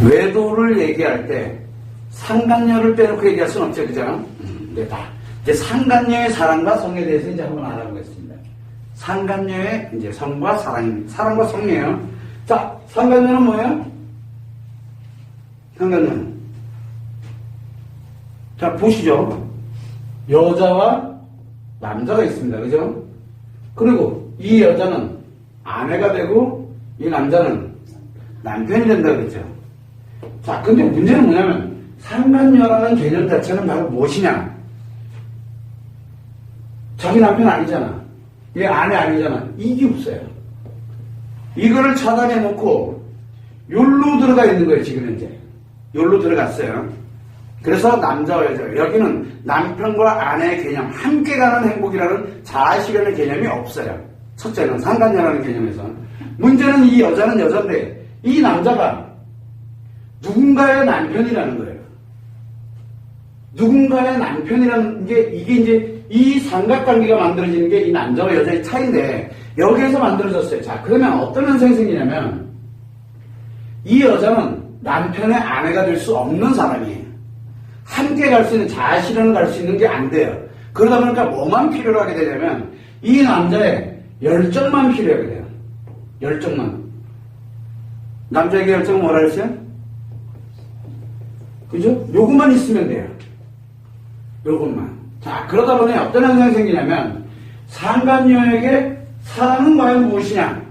외도를 얘기할 때 상간녀를 빼놓고 얘기할 수는 없죠, 그죠? 네, 이제 상간녀의 사랑과 성에 대해서 이제 한번 알아보겠습니다. 상간녀의 이제 성과 사랑입니다. 사랑과 성이에요. 자, 상간녀는 뭐예요? 상간녀는. 자, 보시죠. 여자와 남자가 있습니다. 그죠? 그리고 이 여자는 아내가 되고 이 남자는 남편이 된다 그랬죠. 자, 근데 문제는 뭐냐면 상간녀라는 개념 자체는 바로 무엇이냐? 자기 남편 아니잖아. 얘 아내 아니잖아. 이게 없어요. 이거를 차단해놓고 욜로 들어가 있는 거예요. 지금 현재. 욜로 들어갔어요. 그래서 남자와 여자, 여기는 남편과 아내의 개념, 함께 가는 행복이라는 자아실현의 개념이 없어요. 첫째는 상간녀라는 개념에서. 문제는 이 여자는 여잔데 이 남자가 누군가의 남편이라는 거예요. 누군가의 남편이라는 게 이게 이제 이 삼각관계가 만들어지는 게 이 남자와 여자의 차이인데 여기에서 만들어졌어요. 자, 그러면 어떤 현상이 생기냐면 이 여자는 남편의 아내가 될 수 없는 사람이에요. 함께 갈 수 있는 자아실현을 갈 수 있는 게 안 돼요. 그러다 보니까 뭐만 필요로 하게 되냐면 이 남자의 열정만 필요하게 돼요. 열정만. 남자에게 열정은 뭐라 했어요? 그죠? 요것만 있으면 돼요. 요것만. 자, 그러다 보니 어떤 현상이 생기냐면 상간녀에게 사랑은 과연 무엇이냐?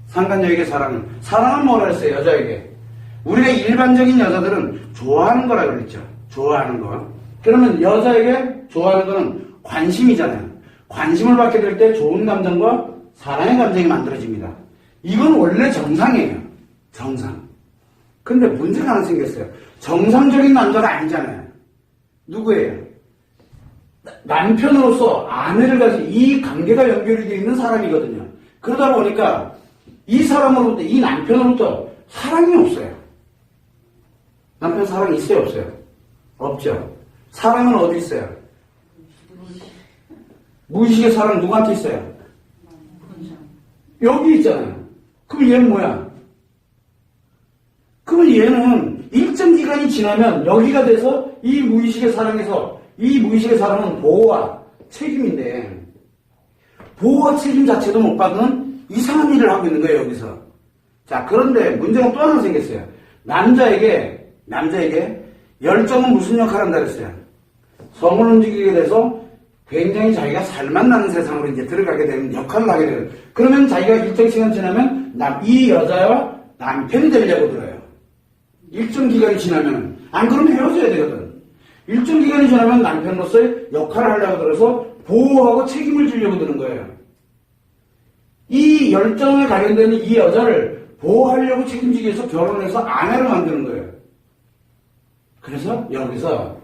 상간녀에게 사랑은 뭐라 했어요? 여자에게. 우리가 일반적인 여자들은 좋아하는 거라 그랬죠. 좋아하는 거. 그러면 여자에게 좋아하는 거는 관심이잖아요. 관심을 받게 될 때 좋은 감정과 사랑의 감정이 만들어집니다. 이건 원래 정상이에요. 정상. 근데 문제가 하나 생겼어요. 정상적인 남자가 아니잖아요. 누구예요? 남편으로서 아내를 가진 이 관계가 연결이 되어 있는 사람이거든요. 그러다 보니까 이 사람으로부터, 이 남편으로부터 사랑이 없어요. 남편 사랑 있어요, 없어요? 없죠. 사랑은 어디 있어요? 무의식의 사랑 누구한테 있어요? 여기 있잖아요. 그럼 얘는 뭐야? 그럼 얘는 일정 기간이 지나면 여기가 돼서 이 무의식의 사랑에서 이 무의식의 사랑은 보호와 책임인데 보호와 책임 자체도 못 받는 이상한 일을 하고 있는 거예요, 여기서. 자, 그런데 문제가 또 하나 생겼어요. 남자에게 열정은 무슨 역할을 한다 그랬어요? 성을 움직이게 돼서 굉장히 자기가 살맛나는 세상으로 이제 들어가게 되는 역할을 하게 돼요. 그러면 자기가 일정 시간 지나면 이 여자와 남편이 되려고 들어요. 일정 기간이 지나면. 안 그러면 헤어져야 되거든. 일정 기간이 지나면 남편으로서의 역할을 하려고 들어서 보호하고 책임을 지려고 드는 거예요. 이 열정에 관련되는 이 여자를 보호하려고 책임지기 위해서 결혼해서 아내를 만드는 거예요. 그래서 여기서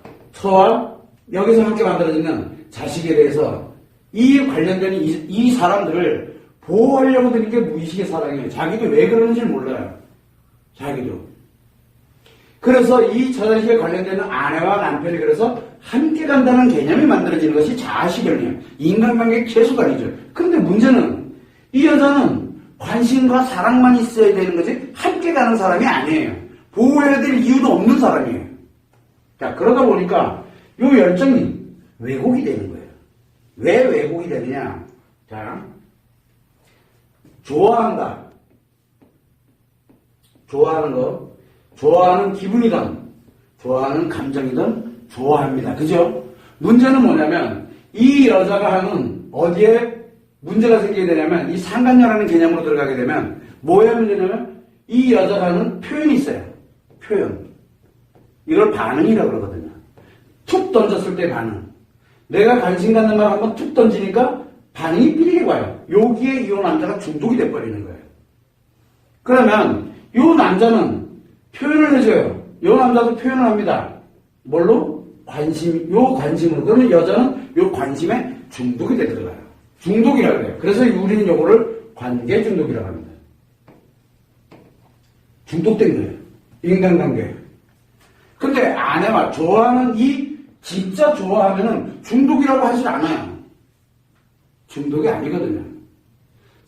여기서 함께 만들어지는 자식에 대해서 이 관련된 이 사람들을 보호하려고 드는 게 무의식의 사랑이에요. 자기도 왜 그러는지 몰라요. 자기도. 그래서 이 자식에 관련되는 아내와 남편이 그래서 함께 간다는 개념이 만들어지는 것이 자아실현이에요. 인간관계의 최소단이죠. 그런데 문제는 이 여자는 관심과 사랑만 있어야 되는 거지 함께 가는 사람이 아니에요. 보호해야 될 이유도 없는 사람이에요. 자, 그러다 보니까 이 열정이 왜곡이 되는 거예요. 왜 왜곡이 되느냐? 자, 좋아한다. 좋아하는 거. 좋아하는 기분이든, 좋아하는 감정이든 좋아합니다. 그죠? 문제는 뭐냐면, 이 여자가 하는 어디에 문제가 생기게 되냐면, 이 상간녀라는 개념으로 들어가게 되면, 뭐에 문제냐면, 이 여자가 하는 표현이 있어요. 표현. 이걸 반응이라고 그러거든요. 툭 던졌을 때 반응. 내가 관심 갖는 말 한번 툭 던지니까 반응이 삐리게 와요. 여기에 이 남자가 중독이 돼버리는 거예요. 그러면 이 남자는 표현을 해줘요. 이 남자도 표현을 합니다. 뭘로? 관심으로. 그러면 여자는 이 관심에 중독이 돼 들어가요. 중독이라고 해요. 그래서 우리는 이거를 관계 중독이라고 합니다. 중독된 거예요. 인간관계. 근데 아내와 좋아하는 진짜 좋아하면은 중독이라고 하질 않아요. 중독이 아니거든요.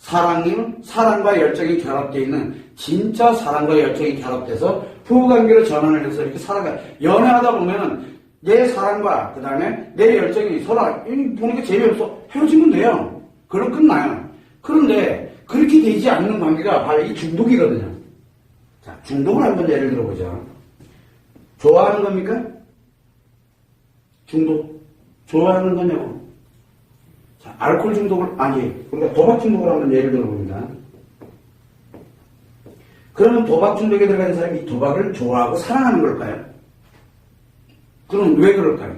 사랑과 열정이 결합되어 있는 진짜 사랑과 열정이 결합돼서 부부관계로 전환을 해서 이렇게 살아가요. 연애하다 보면은 내 사랑과 그 다음에 내 열정이 서로 보니까 재미없어 헤어지면 돼요. 그럼 끝나요. 그런데 그렇게 되지 않는 관계가 바로 이 중독이거든요. 자, 중독을 한번 예를 들어보죠. 좋아하는 겁니까? 중독. 좋아하는 거냐고. 자, 알코올 중독을, 우리가 도박 중독을 한번 예를 들어봅니다. 그러면 도박 중독에 들어가는 사람이 이 도박을 좋아하고 사랑하는 걸까요? 그럼 왜 그럴까요?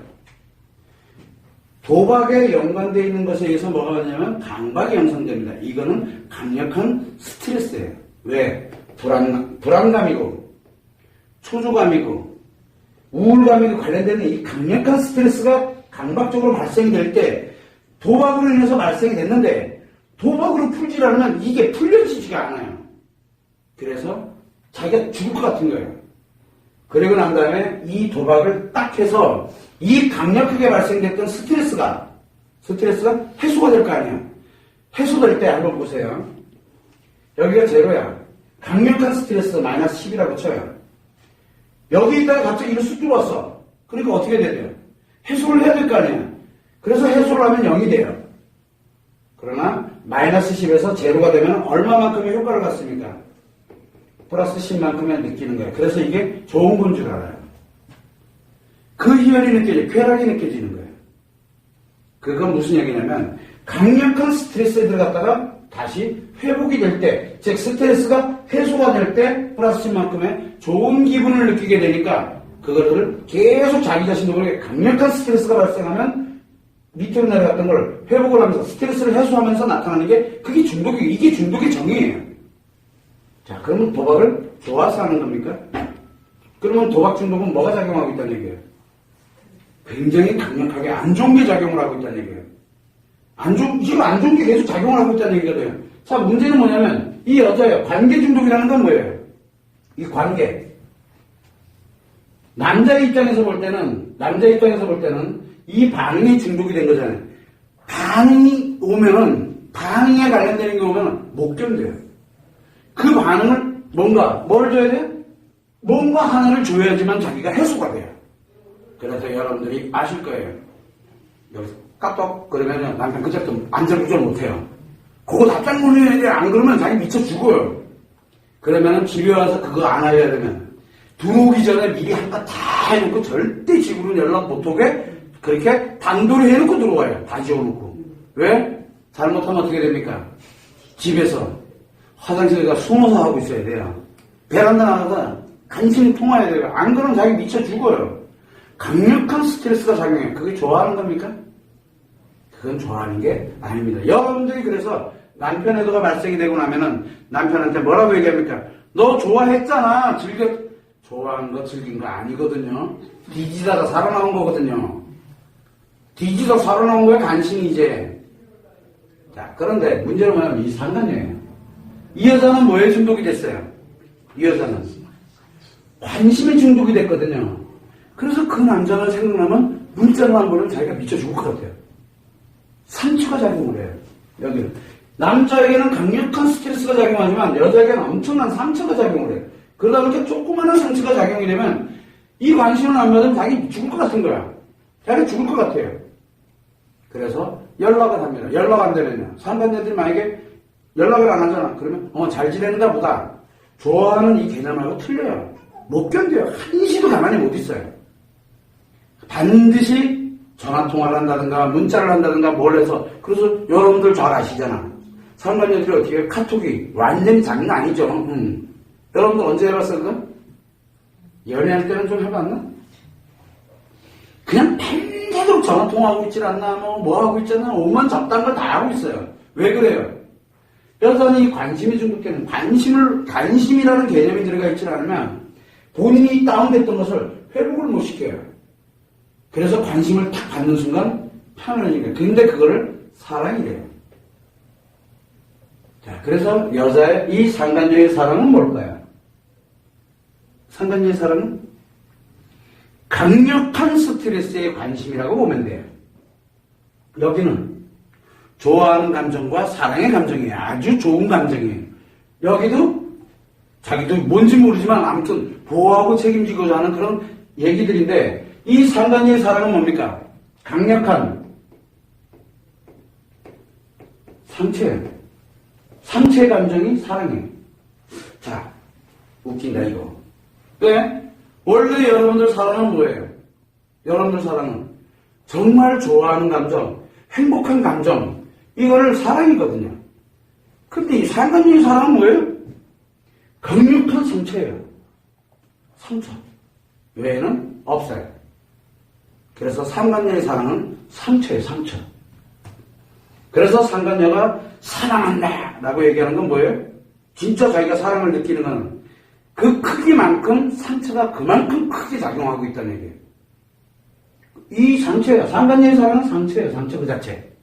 도박에 연관되어 있는 것에 의해서 뭐가 되냐면 강박이 형성됩니다. 이거는 강력한 스트레스예요. 왜? 불안감이고 초조감이고 우울감이고 관련되는 이 강력한 스트레스가 강박적으로 발생이 될 때 도박으로 인해서 발생이 됐는데 도박으로 풀지 않으면 이게 풀려지지가 않아요. 그래서 자기가 죽을 것 같은 거예요. 그리고 난 다음에 이 도박을 딱 해서 이 강력하게 발생됐던 스트레스가 해소가 될 거 아니에요. 해소될 때 한번 보세요. 여기가 제로야. 강력한 스트레스 마이너스 10이라고 쳐요. 여기 있다가 갑자기 이거 쑥 들어왔어. 그러니까 어떻게 돼요? 해소를 해야 될 거 아니에요. 그래서 해소를 하면 0이 돼요. 그러나 마이너스 10에서 제로가 되면 얼마만큼의 효과를 갖습니까? 플러스 10만큼의 느끼는 거예요. 그래서 이게 좋은 건 줄 알아요. 그 희열이 느껴져요. 쾌락이 느껴지는 거예요. 그건 무슨 얘기냐면 강력한 스트레스에 들어갔다가 다시 회복이 될 때, 즉 스트레스가 해소가 될 때 플러스 10만큼의 좋은 기분을 느끼게 되니까 그것을 계속 자기 자신도 모르게 강력한 스트레스가 발생하면 밑으로 내려갔던 걸 회복을 하면서 스트레스를 해소하면서 나타나는 게 그게 이게 중독의 정의예요. 자, 그러면 도박을 좋아서 하는 겁니까? 그러면 도박 중독은 뭐가 작용하고 있다는 얘기예요? 굉장히 강력하게 안 좋은 게 작용을 하고 있다는 얘기예요. 지금 안 좋은 게 계속 작용을 하고 있다는 얘기거든요. 자, 문제는 뭐냐면 이 여자예요. 관계 중독이라는 건 뭐예요? 이 관계. 남자의 입장에서 볼 때는 이 반응이 중독이 된 거잖아요. 반응이 오면은, 반응에 관련되는 게 오면은 못 견뎌요. 그 반응을 뭘 줘야 돼요? 뭔가 하나를 줘야지만 자기가 해소가 돼요. 그래서 여러분들이 아실 거예요. 여기서 까똑 그러면 남편 그때부터 안절부절 못해요. 그거 답장 보내야 돼. 안 그러면 자기 미쳐 죽어요. 그러면은 집에 와서 그거 안 하려야 되면 들어오기 전에 미리 한번 다 해놓고 절대 집으로 연락 못 오게 그렇게 단도리 해놓고 들어와요. 다 지워놓고. 왜? 잘못하면 어떻게 됩니까? 집에서 화장실에 가 숨어서 하고 있어야 돼요. 베란다 나가서 간신히 통화해야 돼요. 안 그러면 자기 미쳐 죽어요. 강력한 스트레스가 작용해요. 그게 좋아하는 겁니까? 그건 좋아하는 게 아닙니다. 여러분들이 그래서 남편 애도가 발생이 되고 나면은 남편한테 뭐라고 얘기합니까? 너 좋아했잖아. 좋아하는 거 즐긴 거 아니거든요. 뒤지다가 살아나온 거거든요. 뒤지다 살아나온 거에 간신히 이제. 자, 그런데 문제는 뭐냐면 이 상관녀예요. 이 여자는 뭐에 중독이 됐어요? 이 여자는 관심에 중독이 됐거든요. 그래서 그 남자가 생각나면 문자로만 보면 자기가 미쳐 죽을 것 같아요. 상처가 작용을 해요. 여기는. 남자에게는 강력한 스트레스가 작용하지만 여자에게는 엄청난 상처가 작용을 해요. 그러다 보니까 조그마한 상처가 작용이 되면 이 관심을 안 받으면 자기 죽을 것 같은 거야. 자기 죽을 것 같아요. 그래서 연락을 합니다. 연락 안 되면요. 상관녀들이 만약에 연락을 안 하잖아. 그러면 잘 지내는가 보다. 좋아하는 이 개념하고 틀려요. 못 견뎌요. 한시도 가만히 못 있어요. 반드시 전화통화를 한다든가 문자를 한다든가 뭘 해서. 그래서 여러분들 잘 아시잖아. 상관녀들이 어떻게 해요? 카톡이 완전히 장난 아니죠. 여러분들 언제 해봤어 그거? 연애할 때는 좀 해봤나? 그냥 밤새도록 전화통화하고 있질 않나 뭐 하고 있잖아. 오만 잡다한 걸 다 하고 있어요. 왜 그래요? 여전히 관심이 중독되는 관심이라는 개념이 들어가 있지 않으면 본인이 다운됐던 것을 회복을 못 시켜요. 그래서 관심을 탁 받는 순간 편안해지니까. 근데 그거를 사랑이래요. 자, 그래서 이 상간녀의 사랑은 뭘까요? 상간녀의 사랑은 강력한 스트레스의 관심이라고 보면 돼요. 여기는 좋아하는 감정과 사랑의 감정이에요. 아주 좋은 감정이에요. 여기도 자기도 뭔지 모르지만 아무튼 보호하고 책임지고자 하는 그런 얘기들인데 이 상간녀의 사랑은 뭡니까? 강력한 상처예요. 상처의 감정이 사랑이에요. 자, 웃긴다 이거. 왜? 원래 여러분들 사랑은 뭐예요? 여러분들 사랑은 정말 좋아하는 감정, 행복한 감정, 이거를 사랑이거든요. 근데 이 상간녀의 사랑은 뭐예요? 강력한 상처예요. 상처. 외에는 없어요. 그래서 상간녀의 사랑은 상처예요, 상처. 그래서 상간녀가 사랑한다 라고 얘기하는 건 뭐예요? 진짜 자기가 사랑을 느끼는 건 그 크기만큼 상처가 그만큼 크게 작용하고 있다는 얘기예요. 이 상처예요. 상간녀의 사랑은 상처예요. 상처 그 자체.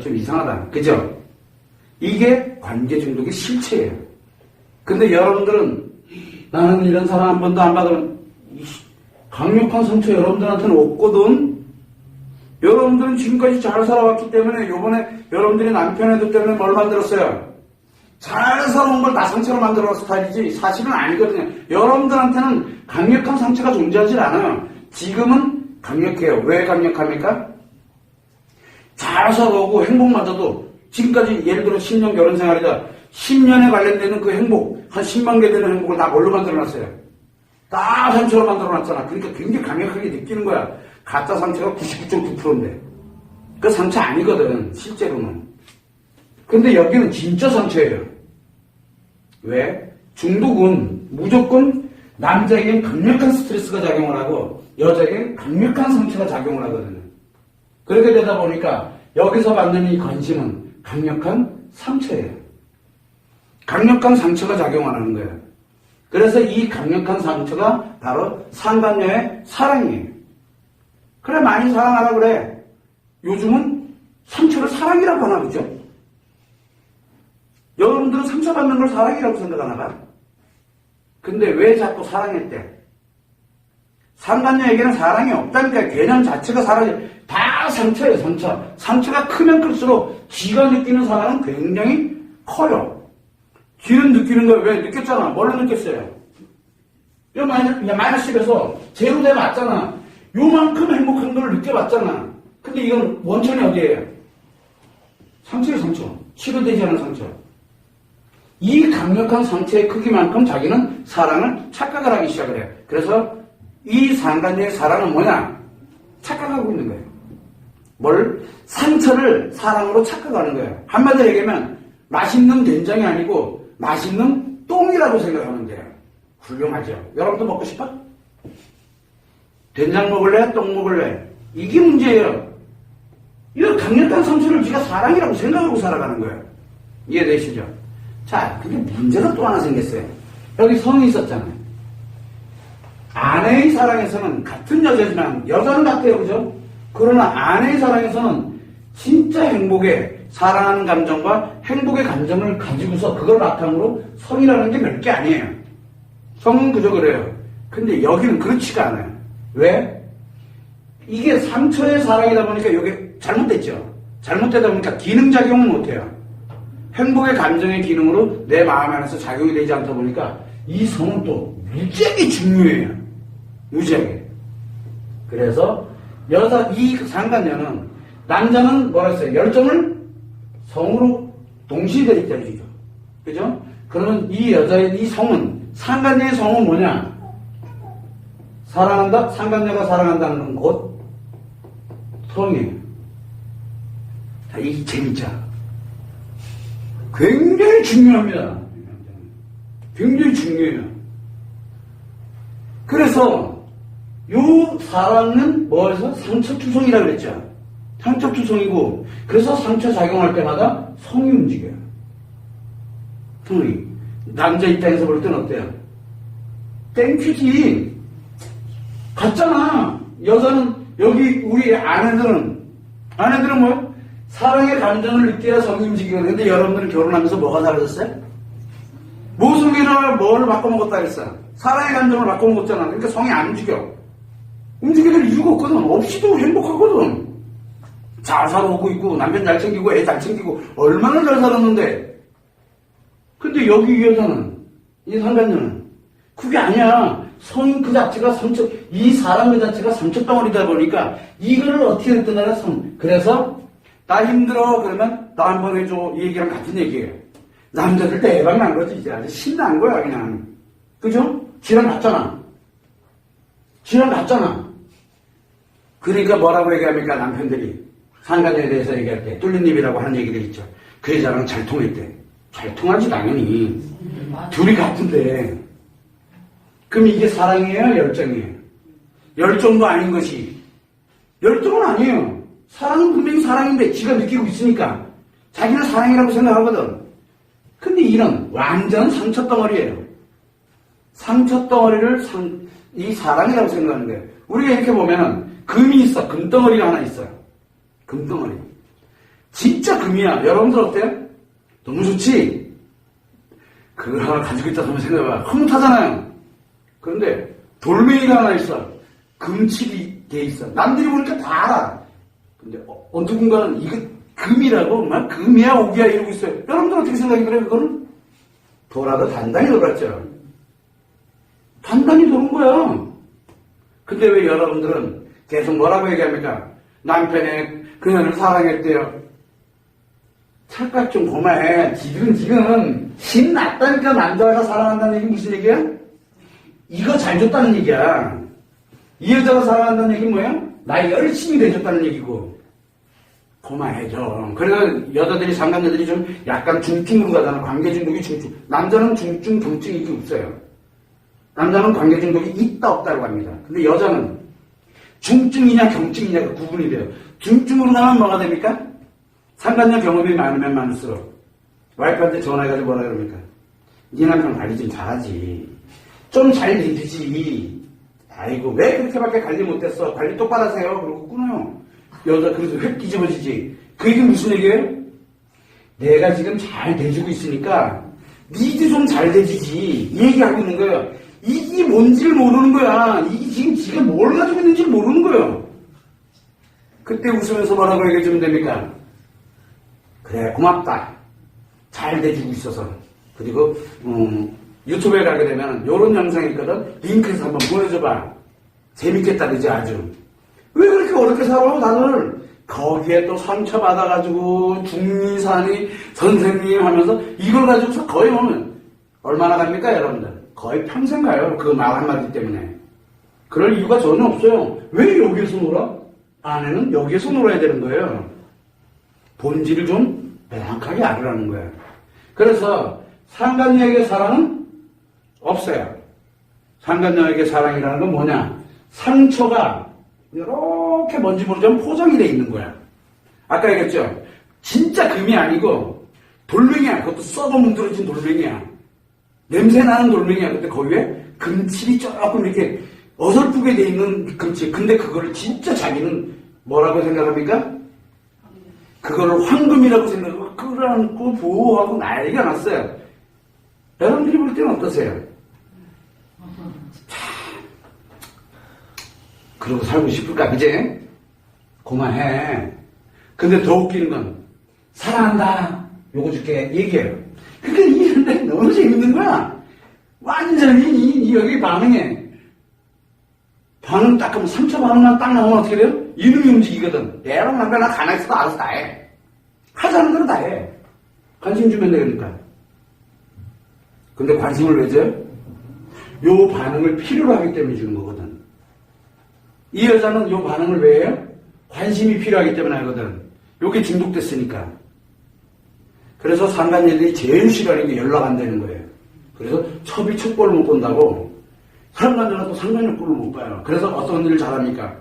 좀 이상하다. 그죠? 이게 관계 중독의 실체예요. 근데 여러분들은 나는 이런 사랑 한 번도 안 받으면 강력한 상처 여러분들한테는 없거든. 여러분들은 지금까지 잘 살아왔기 때문에 요번에 여러분들이 남편애들 때문에 뭘 만들었어요? 잘 살아온 걸 나 상처로 만들어놓은 스타일이지 사실은 아니거든요. 여러분들한테는 강력한 상처가 존재하지 않아요. 지금은 강력해요. 왜 강력합니까? 잘 살아오고 행복마저도 지금까지 예를 들어 10년 결혼 생활이다. 10년에 관련되는 그 행복, 한 10만 개 되는 행복을 다 뭘로 만들어놨어요? 다 상처로 만들어놨잖아. 그러니까 굉장히 강력하게 느끼는 거야. 가짜 상처가 99.9%인데. 그 상처 아니거든, 실제로는. 근데 여기는 진짜 상처예요. 왜? 중독은 무조건 남자에겐 강력한 스트레스가 작용을 하고 여자에겐 강력한 상처가 작용을 하거든요. 그렇게 되다 보니까 여기서 받는 이 관심은 강력한 상처예요. 강력한 상처가 작용하는 거예요. 그래서 이 강력한 상처가 바로 상간녀의 사랑이에요. 그래, 많이 사랑하라 그래. 요즘은 상처를 사랑이라고 하나 보죠? 여러분들은 상처받는 걸 사랑이라고 생각하나 봐. 근데 왜 자꾸 사랑했대? 상간녀에게는 사랑이 없다니까. 개념 자체가 사랑이 다 상처예요. 상처. 상처가 크면 클수록 쥐가 느끼는 사랑은 굉장히 커요. 쥐는 느끼는 거예요. 왜? 느꼈잖아. 뭘로 느꼈어요? 이 마이너스 10에서 제로 돼 맞잖아. 요만큼 행복한 걸 느껴봤잖아. 근데 이건 원천이 어디예요? 상처의 상처. 치료되지 않은 상처. 이 강력한 상처의 크기만큼 자기는 사랑을 착각을 하기 시작을 해요. 그래서 이 상간녀의 사랑은 뭐냐? 착각하고 있는 거예요. 뭘? 상처를 사랑으로 착각하는 거예요. 한마디로 얘기하면 맛있는 된장이 아니고 맛있는 똥이라고 생각하면 돼요. 훌륭하죠. 여러분도 먹고 싶어? 된장 먹을래? 똥 먹을래? 이게 문제예요. 이거 강력한 상처를 지가 사랑이라고 생각하고 살아가는 거예요. 이해되시죠? 자, 근데 문제가 또 하나 생겼어요. 여기 성이 있었잖아요. 아내의 사랑에서는 같은 여자지만 여자는 같아요. 그죠? 그러나 아내의 사랑에서는 진짜 행복에 사랑하는 감정과 행복의 감정을 가지고서 그걸 바탕으로 성이라는 게 몇 개 아니에요. 성은 그저 그래요. 근데 여기는 그렇지가 않아요. 왜? 이게 상처의 사랑이다 보니까 이게 잘못됐죠. 잘못되다 보니까 기능작용은 못해요. 행복의 감정의 기능으로 내 마음 안에서 작용이 되지 않다 보니까 이 성은 또 무지하게 중요해요. 무지하게. 그래서 이 상간녀는 남자는 뭐라 했어요? 열정을 성으로 동시에 대립되죠. 그죠? 그러면 이 여자의 이 성은, 상간녀의 성은 뭐냐? 사랑한다? 상간녀가 사랑한다는 곧 성이에요. 자, 이게 재밌죠? 굉장히 중요합니다. 굉장히 중요해요. 그래서 요 사랑은 뭐에서 상처투성이라고 그랬죠. 상처투성이고 그래서 상처 작용할 때마다 성이 움직여요. 성이. 남자 입장에서 볼 때는 어때요? 땡큐지. 같잖아. 여자는 여기 우리 아내들은 뭐요? 사랑의 감정을 느껴야 성이 움직이거든요. 근데 여러분들은 결혼하면서 뭐가 달라졌어요? 모성애를 뭐를 바꿔먹었다 그랬어? 사랑의 감정을 바꿔먹었잖아. 그러니까 성이 안 움직여. 움직여야 될 이유가 없거든. 없이도 행복하거든. 잘 살아오고 있고, 남편 잘 챙기고, 애 잘 챙기고, 얼마나 잘 살았는데. 근데 여기 이 여자는, 이 상간녀는, 그게 아니야. 성인 그 자체가 이 사람 그 자체가 상처덩어리다 보니까, 이거를 어떻게 했던 나라 그래서, 나 힘들어. 그러면, 나 한번 해줘. 이 얘기랑 같은 얘기예요. 남자들 대박 난 거지. 이제 아주 신난 거야, 그냥. 그죠? 지랑 같잖아. 지랑 같잖아. 그러니까 뭐라고 얘기합니까, 남편들이. 상간녀에 대해서 얘기할 때, 뚫린입이라고 하는 얘기들 있죠. 그 여자랑 잘 통했대. 잘 통하지, 당연히. 둘이 같은데. 그럼 이게 사랑이에요, 열정이에요? 열정도 아닌 것이. 열정은 아니에요. 사랑은 분명히 사랑인데, 지가 느끼고 있으니까. 자기는 사랑이라고 생각하거든. 근데 이런 완전 상처덩어리예요. 상처덩어리를 이 사랑이라고 생각하는데, 우리가 이렇게 보면은, 금이 있어. 금덩어리가 하나 있어요. 금덩어리. 진짜 금이야. 여러분들 어때요? 너무 좋지? 그걸 하나 가지고 있다 한번 생각해봐. 흐뭇하잖아요. 그런데 돌멩이가 하나 있어. 금칠이 돼 있어. 남들이 보니까 다 알아. 근데 누군가는 이거 금이라고 막 금이야 옥이야 이러고 있어요. 여러분들 어떻게 생각이 그래요? 그거는 돌아도 단단히 돌았죠. 단단히 도는 거야. 근데 왜 여러분들은 계속 뭐라고 얘기합니까? 남편의 그녀를 사랑했대요. 착각 좀 그만해. 지금 신났다니까. 남자가 사랑한다는 얘기 무슨 얘기야? 이거 잘 줬다는 얘기야. 이 여자가 사랑한다는 얘기는 뭐야? 나 열심히 내줬다는 얘기고. 그만해 좀. 그래서 여자들이 상간녀들이 좀 약간 중증으로 가잖아. 관계 중독이 중증. 남자는 중증 경증이 이게 없어요. 남자는 관계 중독이 있다 없다고 합니다. 근데 여자는 중증이냐 경증이냐가 구분이 돼요. 중증으로 가면 뭐가 됩니까? 상간녀 경험이 많으면 많을수록 와이프한테 전화해가지고 뭐라 그럽니까? 네 남편 관리 좀 잘하지. 좀 잘 되지. 아이고 왜 그렇게밖에 관리 못했어. 관리 똑바로 하세요. 그러고 끊어요. 여자 그래서 획 뒤집어지지. 그 얘기는 무슨 얘기예요? 내가 지금 잘 대주고 있으니까 니도 좀 잘 대주지. 이 얘기하고 있는 거예요. 이게 뭔지를 모르는 거야. 이게 지금 지가 뭘 가지고 있는지 모르는 거예요. 그때 웃으면서 뭐라고 얘기해주면 됩니까? 그래 고맙다. 잘 대주고 있어서. 그리고 유튜브에 가게 되면 이런 영상이 있거든. 링크해서 한번 보내줘봐. 재밌겠다 그지 아주. 왜 그렇게 어렵게 살아 다들. 거기에 또 상처받아가지고 중리산이 선생님 하면서 이걸 가지고서 거의 오면 얼마나 갑니까 여러분들? 거의 평생 가요. 그 말 한마디 때문에. 그럴 이유가 전혀 없어요. 왜 여기에서 놀아? 아내는 여기에서 놀아야 되는 거예요. 본질을 좀 명확하게 알으라는 거예요. 그래서 상간녀에게 사랑은 없어요. 상간녀에게 사랑이라는 건 뭐냐? 상처가 이렇게 뭔지 모르지만 포장이 돼 있는 거야. 아까 얘기했죠? 진짜 금이 아니고 돌멩이야. 그것도 썩어 문드러진 돌멩이야. 냄새 나는 돌멩이야. 근데 거기 에 금칠이 조금 이렇게 어설프게 돼 있는 금칠. 근데 그거를 진짜 자기는 뭐라고 생각합니까? 그거를 황금이라고 생각하고 끌어안고 보호하고 난리가 났어요. 여러분들이 볼 때는 어떠세요? 그러고 살고 싶을까, 그제? 그만해. 근데 더 웃기는 건, 사랑한다. 요거 줄게. 얘기해요. 그러니까 이런데 너무 재밌는 거야. 완전히 여기 반응해. 반응 딱 하면 상처 반응만 딱 나오면 어떻게 돼요? 이놈이 움직이거든. 얘랑 남편 나 가만히 있어도 알아서 다 해. 하자는 대로 다 해. 관심 주면 되니까. 근데 관심을 왜 줘요? 요 반응을 필요로 하기 때문에 주는 거거든. 이 여자는 요 반응을 왜 해요? 관심이 필요하기 때문에 하거든. 요게 중독됐으니까. 그래서 상간녀들이 제일 싫어하는 게 연락 안 되는 거예요. 그래서 첩이 첩보를 못 본다고 상간녀가 또 상간녀 꼴을 못 봐요. 그래서 어떤 일을 잘합니까?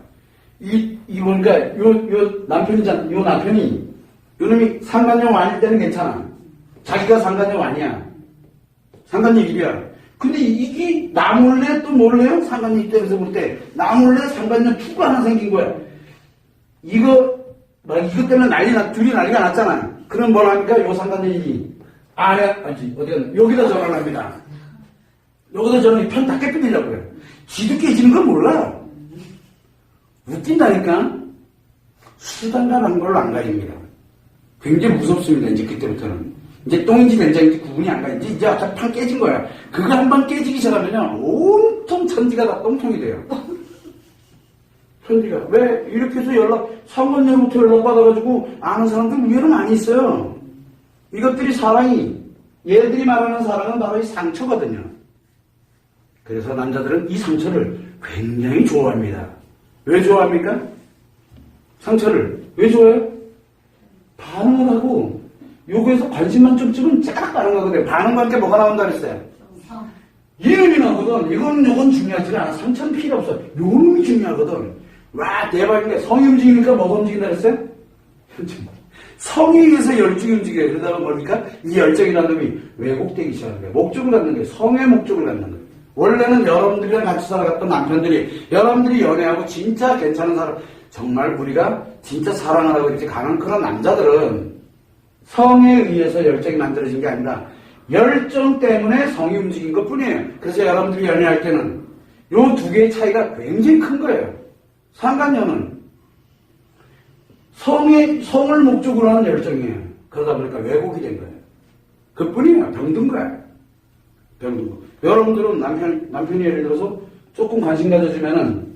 그러니까 요 남편이 요놈이 상간녀 아닐 때는 괜찮아. 자기가 상간녀 아니야. 상간녀 일이야. 근데 이게 나 몰래 또 몰래요? 상간녀 입장에서 볼 때 나 몰래 상간녀 투가 하나 생긴 거야. 이것 때문에 둘이 난리가 났잖아. 그럼 뭘 합니까? 요 상간녀이 여기다 전화를 합니다. 여기다 전화를 편 다 깨뜨리려고 그래요. 지도 깨지는 건 몰라. 웃긴다니까. 수단과 방법을 안 가립니다. 굉장히 무섭습니다. 이제 그때부터는. 이제 똥인지 된장인지 구분이 안 가. 이제 어차피 판 깨진 거야. 그거 한 번 깨지기 시작하면요. 온통 천지가 다 똥통이 돼요. 천지가. 왜? 이렇게 해서 상관녀부터 연락받아가지고 아는 사람들 의외로 많이 있어요. 이것들이 사랑이, 얘들이 말하는 사랑은 바로 이 상처거든요. 그래서 남자들은 이 상처를 굉장히 좋아합니다. 왜 좋아합니까? 상처를. 왜 좋아해요? 반응을 하고, 요거에서 관심만 좀 주면 쫙 반응하거든요. 반응과 함께 뭐가 나온다 그랬어요? 이름이 나거든. 요건 중요하지 않아. 상처는 필요 없어. 요놈이 중요하거든. 와, 대박이네. 성이 움직이니까 뭐가 움직인다 그랬어요? 성에 의해서 열정이 움직여요. 그러다가 뭡니까? 이 열정이라는 놈이 왜곡되기 시작하는 거예요. 목적을 갖는 거예요. 성의 목적을 갖는 거예요. 원래는 여러분들이랑 같이 살아갔던 남편들이, 여러분들이 연애하고 진짜 괜찮은 사람, 정말 우리가 진짜 사랑하라고 이렇게 가는 그런 남자들은 성에 의해서 열정이 만들어진 게 아니라 열정 때문에 성이 움직인 것 뿐이에요. 그래서 여러분들이 연애할 때는 요 두 개의 차이가 굉장히 큰 거예요. 상간녀는 성을 목적으로 하는 열정이에요. 그러다 보니까 왜곡이 된 거예요. 그 뿐이에요. 병든 거예요. 병든 거. 여러분들은 남편이 예를 들어서 조금 관심 가져주면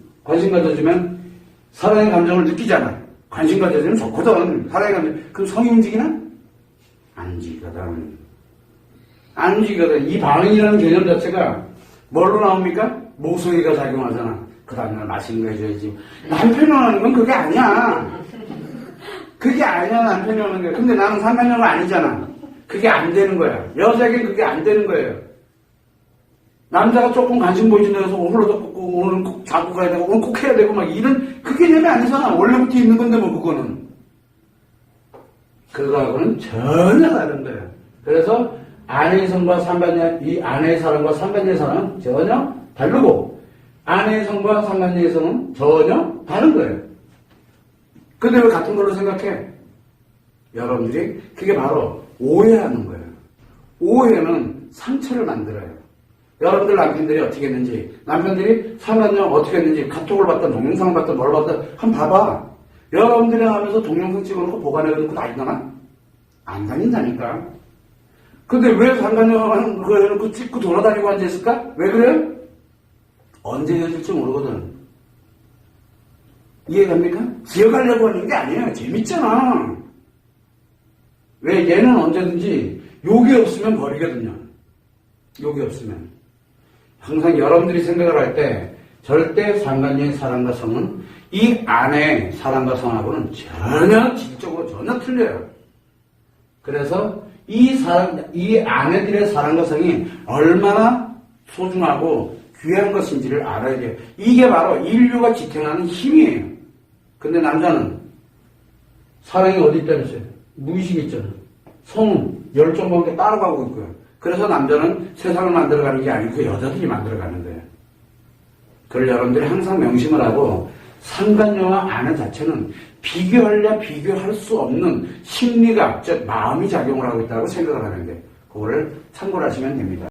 사랑의 감정을 느끼잖아. 관심 가져주면 좋거든. 사랑의 감정. 그럼 성이 움직이나? 안 움직이거든. 안 움직이거든. 이 반응이라는 개념 자체가 뭘로 나옵니까? 모성애가 작용하잖아. 그 다음날 맛있는 거 해줘야지. 남편이 원하는 건 그게 아니야. 그게 아니야, 남편이 원하는 게. 근데 나는 상관녀가 아니잖아. 그게 안 되는 거야. 여자에겐 그게 안 되는 거예요. 남자가 조금 관심 보여준다고 해서 오늘도 꼭 오늘은 꼭 자고 가야 되고 오늘 꼭 해야 되고 막 이런 그 개념이 아니잖아. 원래부터 있는 건데 뭐 그거는. 그거하고는 전혀 다른 거예요. 그래서 아내의 성과 상간녀, 이 아내의 사랑과 상간녀의 사랑은 전혀 다르고 아내의 성과 상간녀의 성은 전혀 다른 거예요. 근데 왜 같은 걸로 생각해? 여러분들이 그게 바로 오해하는 거예요. 오해는 상처를 만들어요. 여러분들 남편들이 어떻게 했는지, 남편들이 상간녀 어떻게 했는지, 카톡을 봤든, 동영상을 봤든, 뭘 봤든, 한번 봐봐. 여러분들이랑 하면서 동영상 찍어놓고 보관해놓고 다니잖아? 안 다닌다니까. 근데 왜 상간녀 그거 해놓고 찍고 돌아다니고 앉아있을까? 왜 그래요? 언제 헤어질지 모르거든. 이해갑니까? 기억하려고 하는 게 아니에요. 재밌잖아. 왜 얘는 언제든지 욕이 없으면 버리거든요. 욕이 없으면. 항상 여러분들이 생각을 할 때 절대 상간녀의 사랑과 성은 이 아내의 사랑과 성하고는 전혀 질적으로 전혀 틀려요. 그래서 이 아내들의 사랑과 성이 얼마나 소중하고 귀한 것인지를 알아야 돼요. 이게 바로 인류가 지탱하는 힘이에요. 근데 남자는 사랑이 어디 있다면서요? 무의식이 있잖아. 성은 열정과 함께 따라가고 있고요. 그래서 남자는 세상을 만들어가는 게 아니고 여자들이 만들어가는 거예요. 그걸 여러분들이 항상 명심을 하고 상간녀와 아내 자체는 비교할 수 없는 심리가, 즉 마음이 작용을 하고 있다고 생각을 하는데 그거를 참고를 하시면 됩니다.